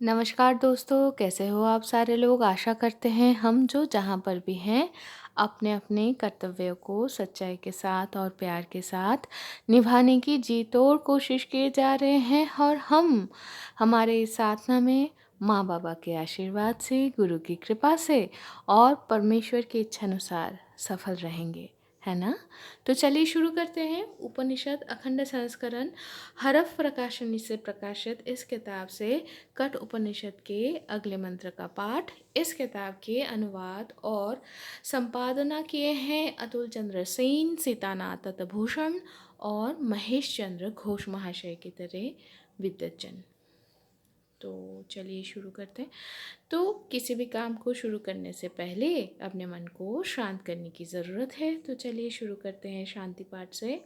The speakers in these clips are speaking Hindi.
नमस्कार दोस्तों, कैसे हो आप सारे लोग? आशा करते हैं हम जो जहाँ पर भी हैं, अपने अपने कर्तव्यों को सच्चाई के साथ और प्यार के साथ निभाने की जी तोड़ कोशिश किए जा रहे हैं। और हम हमारे इस साधना में माँ बाबा के आशीर्वाद से, गुरु की कृपा से और परमेश्वर की इच्छा अनुसार सफल रहेंगे, है ना? तो चलिए शुरू करते हैं। उपनिषद अखंड संस्करण हरफ प्रकाशनी से प्रकाशित इस किताब से कठ उपनिषद के अगले मंत्र का पाठ। इस किताब के अनुवाद और संपादना किए हैं अतुल चंद्र सेन, सीतानाथ तत्भूषण और महेश चंद्र घोष महाशय की तरह विद्वज्जन। तो चलिए शुरू करते हैं। तो किसी भी काम को शुरू करने से पहले अपने मन को शांत करने की ज़रूरत है। तो चलिए शुरू करते हैं शांति पाठ से।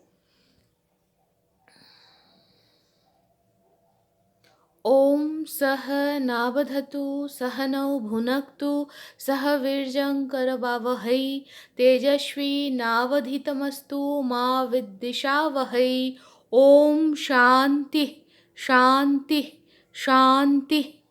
ॐ सह नावधतु सह नौ भुनक्तु सह वीर्यङ्करवावहै तेजस्वी नावधीतमस्तु मा विद्विषावहै। ॐ शांति शांति शांति।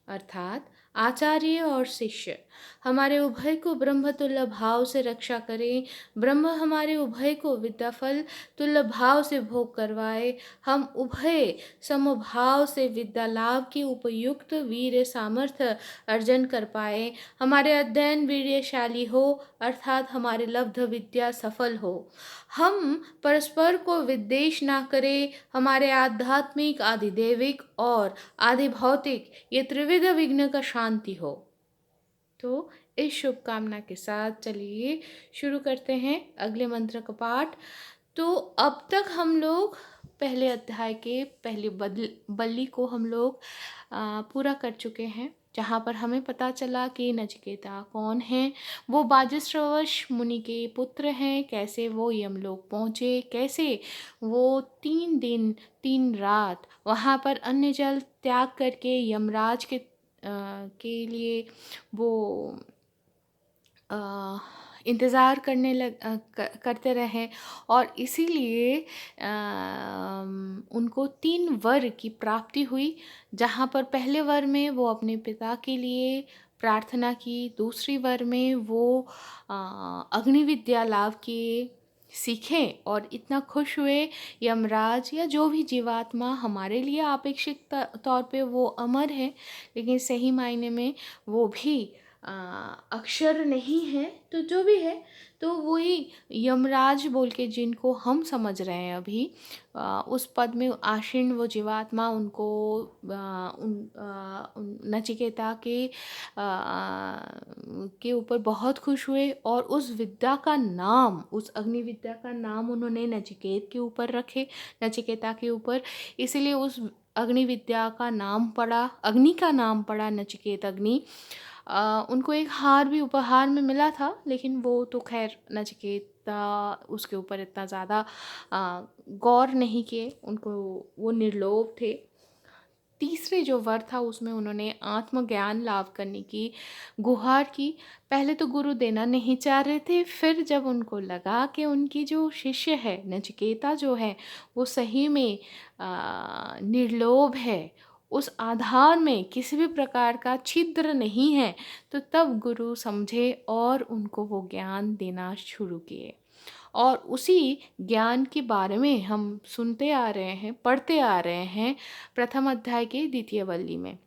अर्थात आचार्य और शिष्य हमारे उभय को ब्रह्मतुल्य भाव से रक्षा करें, ब्रह्म हमारे उभय को विद्याफल तुल्य भाव से भोग करवाए, हम उभय समभाव से विद्या लाभ की उपयुक्त वीर सामर्थ्य अर्जन कर पाए, हमारे अध्ययन वीर्यशाली हो अर्थात हमारे लब्ध विद्या सफल हो, हम परस्पर को विद्वेष ना करें, हमारे आध्यात्मिक आधिदैविक और आदि भौतिक ये त्रिविध विघ्न का शांति हो। तो इस शुभकामना के साथ चलिए शुरू करते हैं अगले मंत्र का पाठ। तो अब तक हम लोग पहले अध्याय के पहली बल्ली को हम लोग पूरा कर चुके हैं, जहाँ पर हमें पता चला कि नचिकेता कौन है। वो बाजिश्रवश मुनि के पुत्र हैं, कैसे वो यमलोक पहुँचे, कैसे वो 3 दिन 3 रात वहाँ पर अन्न जल त्याग करके यमराज के लिए वो इंतज़ार करते रहे। और इसीलिए उनको 3 वर की प्राप्ति हुई, जहाँ पर पहले वर में वो अपने पिता के लिए प्रार्थना की, दूसरी वर में वो अग्नि विद्या लाभ किए, सीखें और इतना खुश हुए। यमराज या जो भी जीवात्मा हमारे लिए आपेक्षिक तौर पे वो अमर है, लेकिन सही मायने में वो भी अक्षर नहीं है। तो जो भी है, तो वही यमराज बोल के जिनको हम समझ रहे हैं अभी, उस पद में आसीन वो जीवात्मा उनको नचिकेता के ऊपर बहुत खुश हुए और उस विद्या का नाम, उस अग्नि विद्या का नाम उन्होंने नचिकेत के ऊपर रखे, नचिकेता के ऊपर। इसीलिए उस अग्नि विद्या का नाम पड़ा, अग्नि का नाम पड़ा नचिकेत अग्नि। उनको एक हार भी उपहार में मिला था, लेकिन वो तो खैर नचिकेता उसके ऊपर इतना ज़्यादा गौर नहीं किए, उनको वो निर्लोभ थे। तीसरे जो वर था उसमें उन्होंने आत्मज्ञान लाभ करने की गुहार की। पहले तो गुरु देना नहीं चाह रहे थे, फिर जब उनको लगा कि उनकी जो शिष्य है नचिकेता जो है वो सही में निर्लोभ है, उस आधार में किसी भी प्रकार का छिद्र नहीं है, तो तब गुरु समझे और उनको वो ज्ञान देना शुरू किए। और उसी ज्ञान के बारे में हम सुनते आ रहे हैं, पढ़ते आ रहे हैं प्रथम अध्याय के द्वितीय वल्ली में।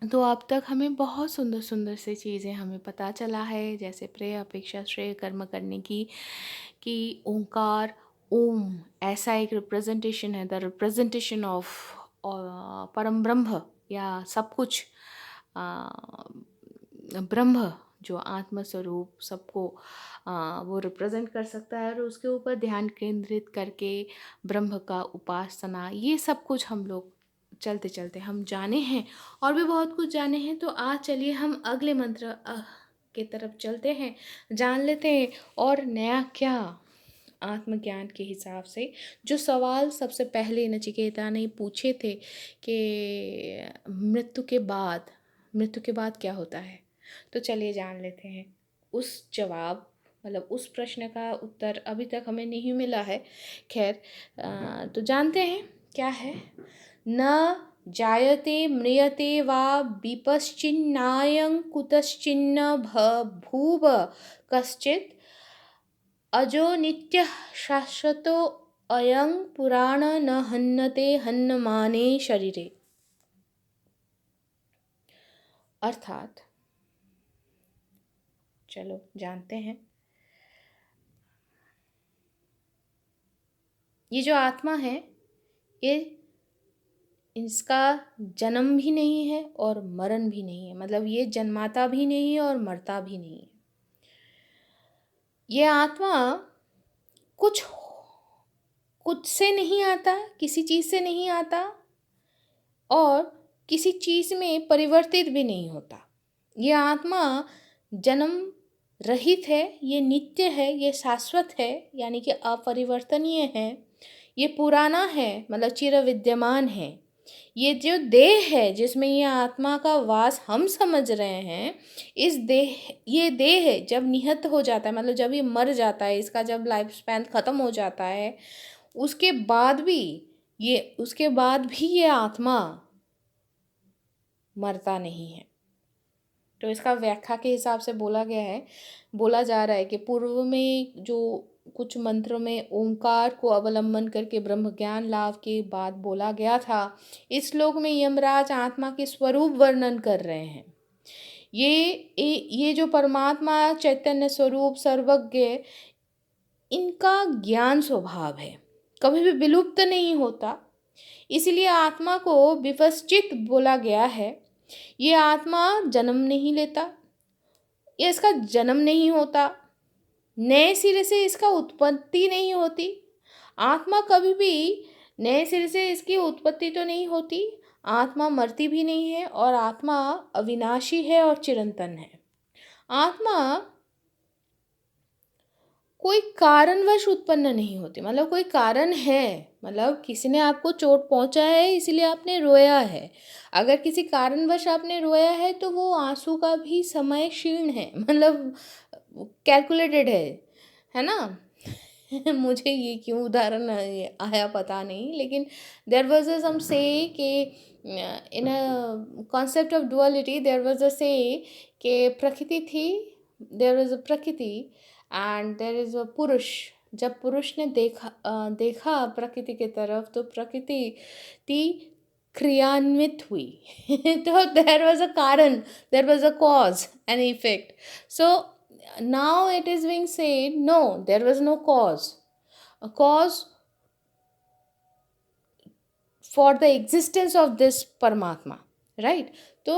तो अब तक हमें बहुत सुंदर सुंदर से चीज़ें हमें पता चला है, जैसे प्रेय अपेक्षा श्रेय कर्म करने की, कि ओंकार ओम ऐसा एक रिप्रेजेंटेशन है, द रिप्रेजेंटेशन ऑफ परम ब्रह्म या सब कुछ ब्रह्म जो आत्म स्वरूप सबको वो रिप्रेजेंट कर सकता है, और उसके ऊपर ध्यान केंद्रित करके ब्रह्म का उपासना, ये सब कुछ हम लोग चलते चलते हम जाने हैं और भी बहुत कुछ जाने हैं। तो आज चलिए हम अगले मंत्र के तरफ चलते हैं, जान लेते हैं और नया क्या आत्मज्ञान के हिसाब से जो सवाल सबसे पहले नचिकेता ने पूछे थे कि मृत्यु के बाद क्या होता है। तो चलिए जान लेते हैं उस जवाब, मतलब उस प्रश्न का उत्तर अभी तक हमें नहीं मिला है। खैर तो जानते हैं क्या है। न जायते म्रियते वा विपश्चिन्नायं कुतश्चिन्न भूव कश्चित् अजो नित्यः शाश्वतो अयं पुराण न हन्यते हन्यमाने शरीरे। अर्थात चलो जानते हैं, ये जो आत्मा है ये इसका जन्म भी नहीं है और मरण भी नहीं है, मतलब ये जन्माता भी नहीं है और मरता भी नहीं है। ये आत्मा कुछ कुछ से नहीं आता, किसी चीज़ से नहीं आता और किसी चीज़ में परिवर्तित भी नहीं होता। ये आत्मा जन्म रहित है, ये नित्य है, ये शाश्वत है, यानी कि अपरिवर्तनीय है, ये पुराना है, मतलब चिर विद्यमान है। ये जो देह है जिसमें ये आत्मा का वास हम समझ रहे हैं, ये देह जब निहत हो जाता है, मतलब जब ये मर जाता है, इसका जब लाइफ स्पैन ख़त्म हो जाता है, उसके बाद भी ये आत्मा मरता नहीं है। तो इसका व्याख्या के हिसाब से बोला जा रहा है कि पूर्व में जो कुछ मंत्रों में ओंकार को अवलंबन करके ब्रह्म ज्ञान लाभ के बाद बोला गया था, इस श्लोक में यमराज आत्मा के स्वरूप वर्णन कर रहे हैं। ये जो परमात्मा चैतन्य स्वरूप सर्वज्ञ, इनका ज्ञान स्वभाव है, कभी भी विलुप्त नहीं होता, इसलिए आत्मा को विपश्चित बोला गया है। ये आत्मा जन्म नहीं लेता, ये इसका जन्म नहीं होता, नए सिरे से इसका उत्पत्ति नहीं होती। आत्मा कभी भी नए सिरे से इसकी उत्पत्ति तो नहीं होती, आत्मा मरती भी नहीं है और आत्मा अविनाशी है और चिरंतन है। आत्मा कोई कारणवश उत्पन्न नहीं होती, मतलब कोई कारण है, मतलब किसी ने आपको चोट पहुंचा है इसलिए आपने रोया है। अगर किसी कारणवश आपने रोया है तो वो आंसू का भी समय क्षीण है, मतलब कैलकुलेटेड है ना। मुझे ये क्यों उदाहरण आया पता नहीं, लेकिन there was a some say कि in a concept of duality there was a say कि प्रकृति थी, देयर वाज अ प्रकृति एंड देयर इज अ पुरुष। जब पुरुष ने देखा प्रकृति की तरफ तो प्रकृति थी क्रियान्वित हुई। तो देयर वाज अ कारण, there was a cause and effect. So now it is being said, no, there was no cause. A cause for the existence of this परमात्मा, right? तो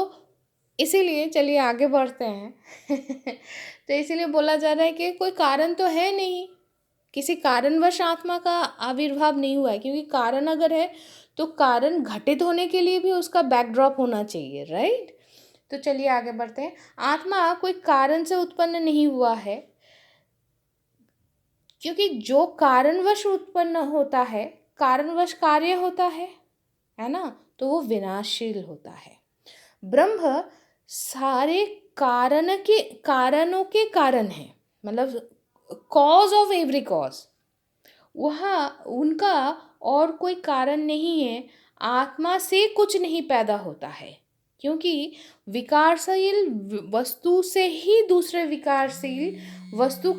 इसीलिए चलिए आगे बढ़ते हैं। तो इसीलिए बोला जा रहा है कि कोई कारण तो है नहीं, किसी कारणवश आत्मा का आविर्भाव नहीं हुआ है, क्योंकि कारण अगर है तो कारण घटित होने के लिए भी उसका बैकड्रॉप होना चाहिए, राइट? तो चलिए आगे बढ़ते हैं। आत्मा कोई कारण से उत्पन्न नहीं हुआ है, क्योंकि जो कारणवश उत्पन्न होता है, कारणवश कार्य होता है ना, तो वो विनाशशील होता है। ब्रह्म सारे कारणों के कारण है, मतलब कॉज ऑफ एवरी कॉज, वहाँ उनका और कोई कारण नहीं है। आत्मा से कुछ नहीं पैदा होता है, क्योंकि विकारशील वस्तु से ही दूसरे विकारशील वस्तु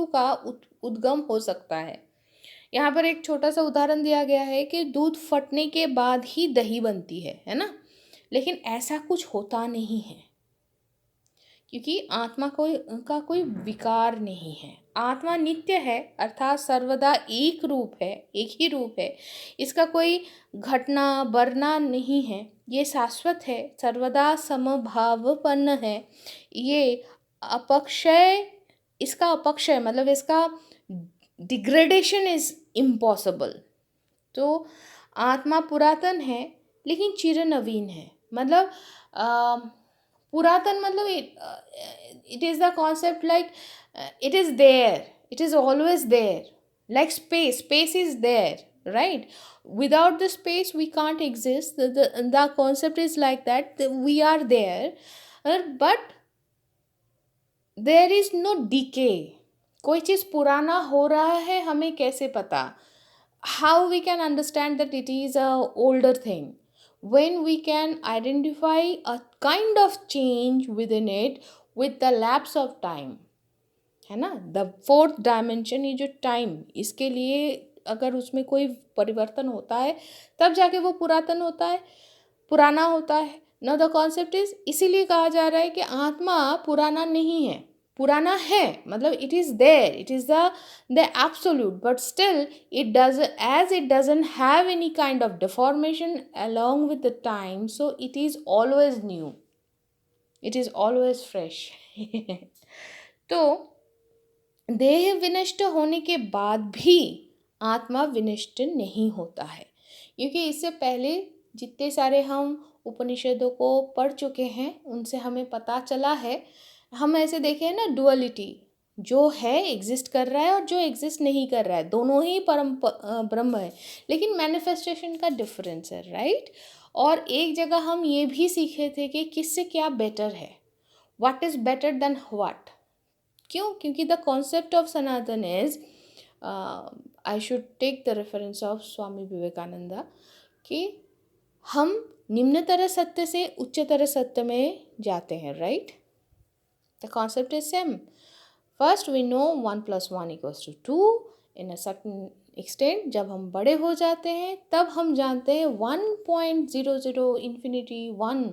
का उद्गम हो सकता है। यहाँ पर एक छोटा सा उदाहरण दिया गया है कि दूध फटने के बाद ही दही बनती है ना, लेकिन ऐसा कुछ होता नहीं है, क्योंकि आत्मा का कोई विकार नहीं है। आत्मा नित्य है, अर्थात सर्वदा एक ही रूप है, इसका कोई घटना बढ़ना नहीं है, ये शाश्वत है, सर्वदा समभावपन्न है, ये इसका अपक्षय मतलब इसका डिग्रेडेशन इज इम्पॉसिबल। तो आत्मा पुरातन है लेकिन चिर नवीन है, मतलब पुरातन मतलब it is the concept like it is there, it is always there, like space is there, right? Without the space we can't exist. The concept is like that we are there, but there is no decay, कोई चीज़ पुराना हो रहा है हमें कैसे पता? How we can understand that it is a older thing? When we can identify a kind of change within it with the lapse of time, है ना? द फोर्थ डायमेंशन ये जो टाइम, इसके लिए अगर उसमें कोई परिवर्तन होता है तब जाके वो पुरातन होता है, पुराना होता है। नाउ द कॉन्सेप्ट इज, इसीलिए कहा जा रहा है कि आत्मा पुराना नहीं है। पुराना है मतलब it is there, it is the absolute, but still it does, as it doesn't have any kind of deformation along with the time, so it is always new, it is always fresh. तो देह विनष्ट होने के बाद भी आत्मा विनष्ट नहीं होता है, क्योंकि इससे पहले जितने सारे हम उपनिषदों को पढ़ चुके हैं उनसे हमें पता चला है, हम ऐसे देखे हैं ना, डुअलिटी, जो है एग्जिस्ट कर रहा है और जो एग्जिस्ट नहीं कर रहा है, दोनों ही ब्रह्म है, लेकिन मैनिफेस्टेशन का डिफरेंस है, राइट? और एक जगह हम ये भी सीखे थे कि किससे क्या बेटर है, what is better than what. क्यों? क्योंकि the concept of Sanatan is, I should take the reference of Swami Vivekananda, कि हम निम्नतर सत्य से उच्चतर सत्य में जाते हैं, right? The concept is same. First we know 1+1=2 in a certain extent. जब हम बड़े हो जाते हैं तब हम जानते हैं 1.00 infinity 1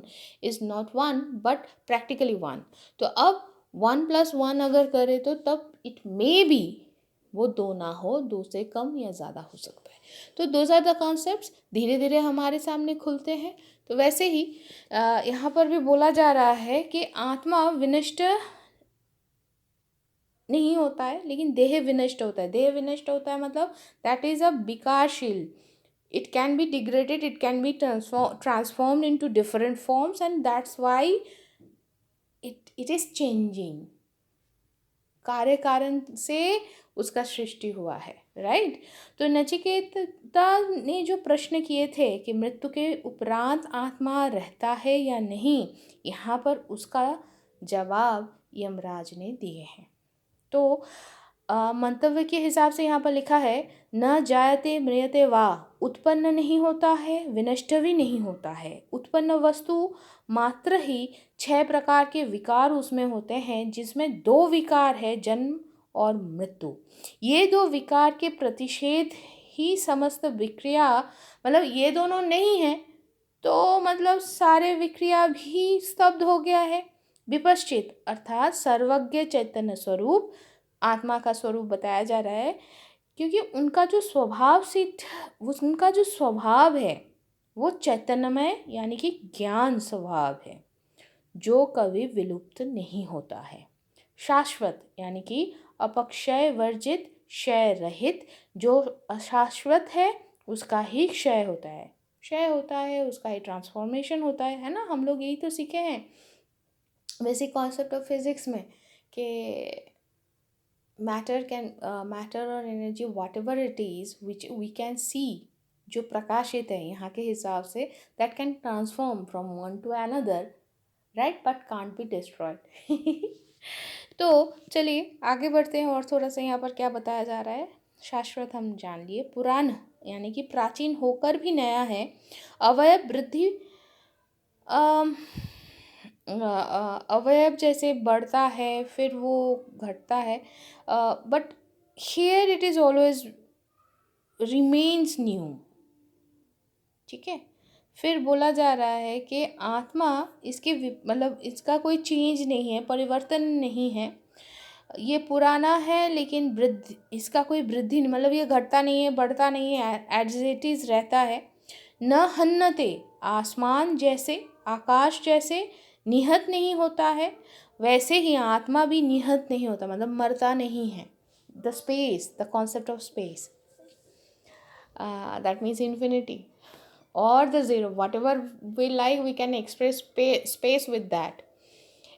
is not 1 but practically 1। तो अब 1+1 अगर करें तो तब इट मे बी वो 2 ना हो, 2 से कम या ज़्यादा हो सकता है। तो दोज आर द कॉन्सेप्ट्स, धीरे धीरे हमारे सामने खुलते हैं। तो वैसे ही यहाँ पर भी बोला जा रहा है कि आत्मा विनष्ट नहीं होता है, लेकिन देह विनष्ट होता है। देह विनष्ट होता है मतलब दैट इज़ अ विकारशील, it can be degraded, it can be transformed into different forms, and that's why it is changing। कार्य कारण से उसका सृष्टि हुआ है, राइट? तो नचिकेता ने जो प्रश्न किए थे कि मृत्यु के उपरांत आत्मा रहता है या नहीं, यहाँ पर उसका जवाब यमराज ने दिए हैं। तो मंतव्य के हिसाब से यहाँ पर लिखा है, न जायते म्रियते वा, उत्पन्न नहीं होता है, विनष्ट भी नहीं होता है। उत्पन्न वस्तु मात्र ही 6 प्रकार के विकार उसमें होते हैं, जिसमें 2 विकार है, जन्म और मृत्यु। ये 2 विकार के प्रतिषेध ही समस्त विक्रिया, मतलब ये दोनों नहीं है तो मतलब सारे विक्रिया भी स्तब्ध हो गया है। विपश्चित अर्थात सर्वज्ञ चैतन्य स्वरूप, आत्मा का स्वरूप बताया जा रहा है, क्योंकि उनका जो उनका जो स्वभाव है वो चैतन्यमय यानी कि ज्ञान स्वभाव है, जो कभी विलुप्त नहीं होता है। शाश्वत यानी कि अपक्षय वर्जित, क्षय रहित। जो अशाश्वत है उसका ही क्षय होता है, क्षय होता है उसका ही ट्रांसफॉर्मेशन होता है ना? हम लोग यही तो सीखे हैं बेसिक कॉन्सेप्ट ऑफ फिजिक्स में कि मैटर और energy whatever it is which we can see, जो प्रकाशित है यहाँ के हिसाब से, that can transform from one to another, right, but can't be destroyed. तो चलिए आगे बढ़ते हैं और थोड़ा सा यहाँ पर क्या बताया जा रहा है। शाश्वत हम जान लिए, पुराण यानी कि प्राचीन होकर भी नया है, अवयव वृद्धि, अवयव जैसे बढ़ता है फिर वो घटता है, but here it is always remains new, ठीक है। फिर बोला जा रहा है कि आत्मा इसके मतलब इसका कोई चेंज नहीं है, परिवर्तन नहीं है, ये पुराना है लेकिन वृद्धि, इसका कोई वृद्धि नहीं, मतलब ये घटता नहीं है, बढ़ता नहीं है, एज इट इज़ रहता है। न हन्नते, आसमान जैसे, आकाश जैसे निहत नहीं होता है, वैसे ही आत्मा भी निहत नहीं होता, मतलब मरता नहीं है। The space, the concept of space, that means infinity or the zero, whatever we like we can express space with that.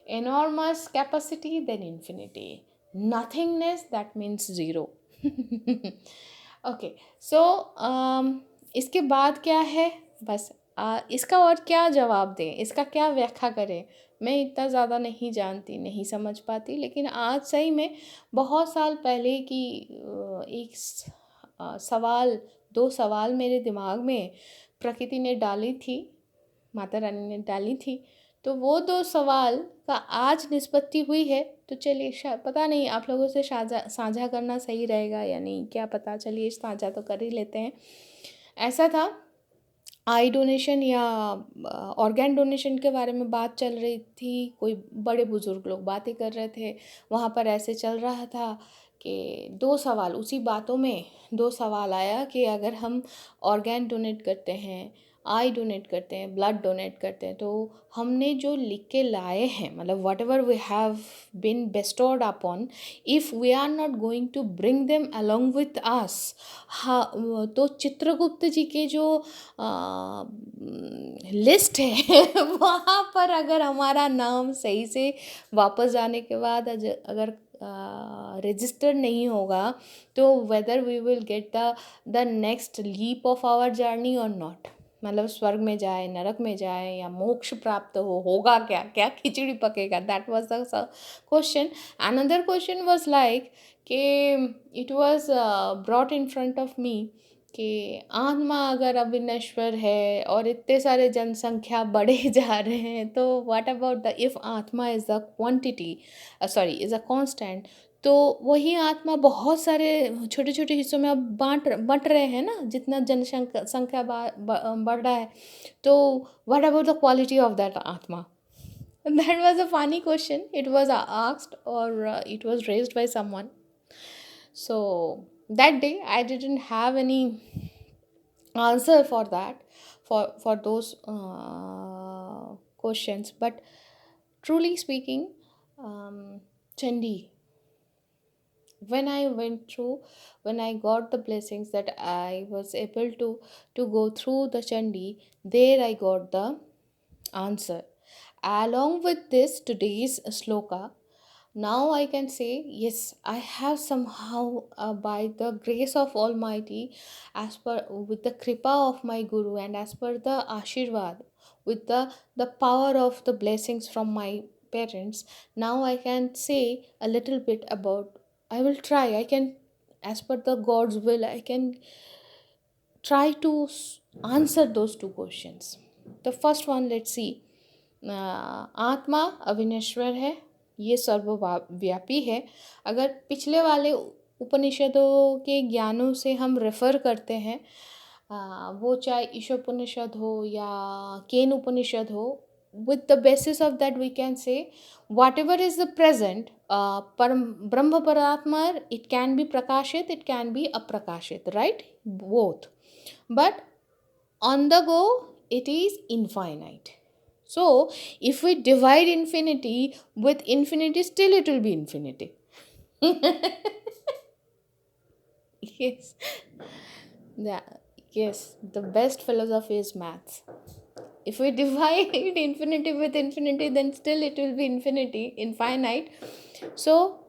Enormous capacity, then infinity. Nothingness, that means zero. Okay, so इसके बाद क्या है, बस इसका और क्या जवाब दें, इसका क्या व्याख्या करें, मैं इतना ज़्यादा नहीं जानती, नहीं समझ पाती। लेकिन आज सही में बहुत साल पहले की सवाल, 2 सवाल मेरे दिमाग में प्रकृति ने डाली थी, माता रानी ने डाली थी। तो वो 2 सवाल का आज निष्पत्ति हुई है। तो चलिए, पता नहीं आप लोगों से साझा करना सही रहेगा या नहीं, क्या पता, चलिए साझा तो कर ही लेते हैं। ऐसा था, आई डोनेशन या ऑर्गेन डोनेशन के बारे में बात चल रही थी, कोई बड़े बुजुर्ग लोग बातें कर रहे थे। वहाँ पर ऐसे चल रहा था कि 2 सवाल, उसी बातों में 2 सवाल आया कि अगर हम ऑर्गेन डोनेट करते हैं, आई डोनेट करते हैं, ब्लड डोनेट करते हैं, तो हमने जो लिख के लाए हैं, मतलब whatever we have been bestowed upon, if we are not going to bring them along with us, हाँ, तो चित्रगुप्त जी के जो लिस्ट है वहाँ पर अगर हमारा नाम सही से वापस जाने के बाद अगर रजिस्टर नहीं होगा, तो whether we will get the next leap of our journey और नॉट, मतलब स्वर्ग में जाए, नरक में जाए, या मोक्ष प्राप्त होगा क्या, क्या खिचड़ी पकेगा, that was the question. Another question was like कि it was brought in front of me कि आत्मा अगर अविनश्वर है और इतने सारे जनसंख्या बढ़े जा रहे हैं, तो व्हाट अबाउट द इफ़ आत्मा is the quantity, sorry is a constant, तो वही आत्मा बहुत सारे छोटे छोटे हिस्सों में अब बट रहे हैं ना, जितना जनसंख्या बढ़ रहा है, तो what about the quality of that आत्मा? That was a funny question. It was asked, or it was raised by someone. So that day I didn't have any answer for that, for those questions. But truly speaking, Chandi, when I went through, when I got the blessings that I was able to go through the Chandi, there I got the answer. Along with this, today's sloka, now I can say, yes, I have somehow, by the grace of Almighty, as per with the kripa of my Guru, and as per the Ashirvad, with the power of the blessings from my parents, now I can say a little bit about. I will try. I can, as per the God's will, I can try to answer those 2 questions. The first one, let's see. आत्मा अविनश्वर है, ये सर्वव्यापी है। अगर पिछले वाले उपनिषदों के ज्ञानों से हम रेफ़र करते हैं, वो चाहे ईशोपनिषद हो या केन उपनिषद हो, with the basis of that we can say whatever is the present, Brahma Paratma, it can be prakashit, it can be aprakashit, right? Both. But on the go, it is infinite. So if we divide infinity with infinity, still it will be infinity. Yes. Yeah. Yes, the best philosophy is maths. If we divide infinity with infinity, then still it will be infinite. So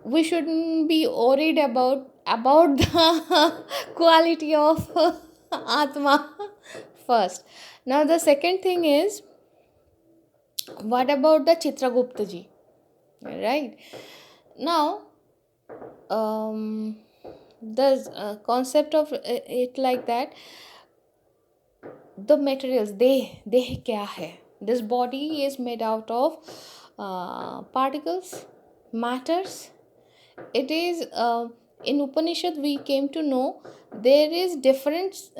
we shouldn't be worried about the quality of Atma first. Now the second thing is, what about the Chitragupta ji? Right? Now, the concept of it like that, the materials, they kya hai? This body is made out of particles, matters. It is in Upanishad we came to know there is different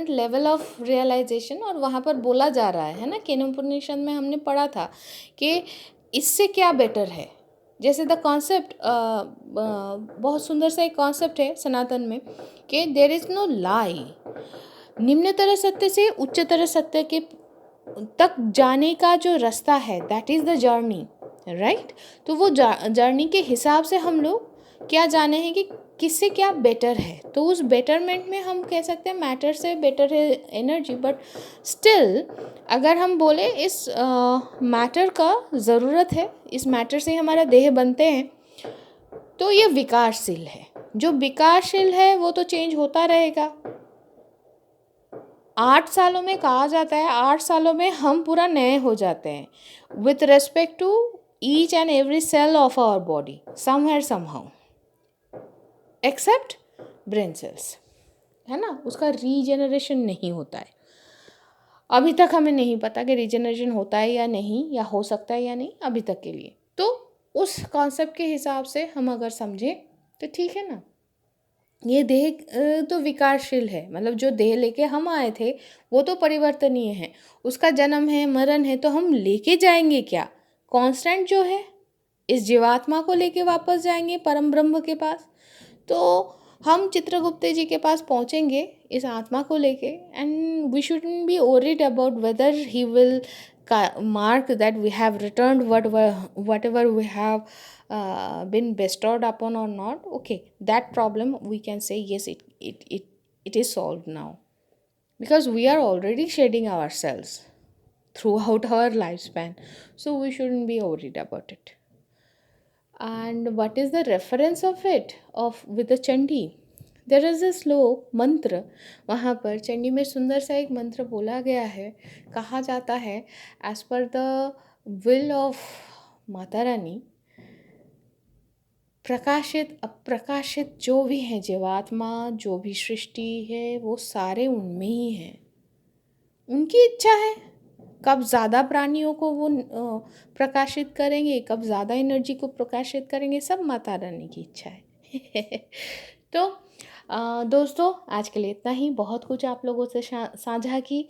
level of realization, और वहाँ पर बोला जा रहा है ना, केन उपनिषद में हमने पढ़ा था कि इससे क्या बेटर है। जैसे द कॉन्सेप्ट, बहुत सुंदर सा एक कॉन्सेप्ट है सनातन में कि देयर इज़ नो लाई, निम्नतर सत्य से उच्चतर सत्य के तक जाने का जो रास्ता है, that is the journey, right. तो वो जर्नी के हिसाब से हम लोग क्या जाने हैं कि किससे क्या बेटर है, तो उस बेटरमेंट में हम कह सकते हैं मैटर से बेटर है एनर्जी। बट स्टिल अगर हम बोले इस मैटर का ज़रूरत है, इस मैटर से हमारा देह बनते हैं, तो ये विकारशील है। जो विकारशील है वो तो चेंज होता रहेगा, 8 सालों में कहा जाता है 8 सालों में हम पूरा नए हो जाते हैं with respect to each and every cell of our body somewhere somehow except brain cells, है ना, उसका रीजेनरेशन नहीं होता है। अभी तक हमें नहीं पता कि रीजनरेशन होता है या नहीं, या हो सकता है या नहीं, अभी तक के लिए। तो उस कॉन्सेप्ट के हिसाब से हम अगर समझें तो ठीक है ना। ये देह तो विकारशील है, मतलब जो देह लेके हम आए थे वो तो परिवर्तनीय है, उसका जन्म है मरण है, तो हम लेके जाएंगे क्या? कांस्टेंट जो है इस जीवात्मा को लेके वापस जाएंगे परम ब्रह्म के पास। तो हम चित्रगुप्त जी के पास पहुंचेंगे इस आत्मा को लेके, and we shouldn't be worried about whether he will mark that we have returned whatever we have been bestowed upon or not. Okay, that problem we can say yes, it is solved now, because we are already shedding ourselves throughout our lifespan, so we shouldn't be worried about it. And what is the reference of it of with the Chandi? There is a श्लोक मंत्र, वहाँ पर चंडी में सुंदर सा एक मंत्र बोला गया है। कहा जाता है as per the will of Mata Rani, प्रकाशित अप्रकाशित जो भी है जीवात्मा, जो भी सृष्टि है, वो सारे उनमें ही हैं। उनकी इच्छा है कब ज़्यादा प्राणियों को वो प्रकाशित करेंगे, कब ज़्यादा एनर्जी को प्रकाशित करेंगे, सब माता रानी की इच्छा है। तो दोस्तों आज के लिए इतना ही, बहुत कुछ आप लोगों से साझा की।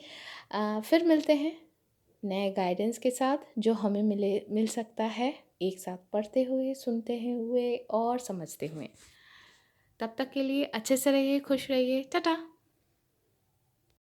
फिर मिलते हैं नए गाइडेंस के साथ जो हमें मिल सकता है एक साथ पढ़ते हुए, सुनते हुए और समझते हुए। तब तक के लिए अच्छे से रहिए, खुश रहिए, टाटा।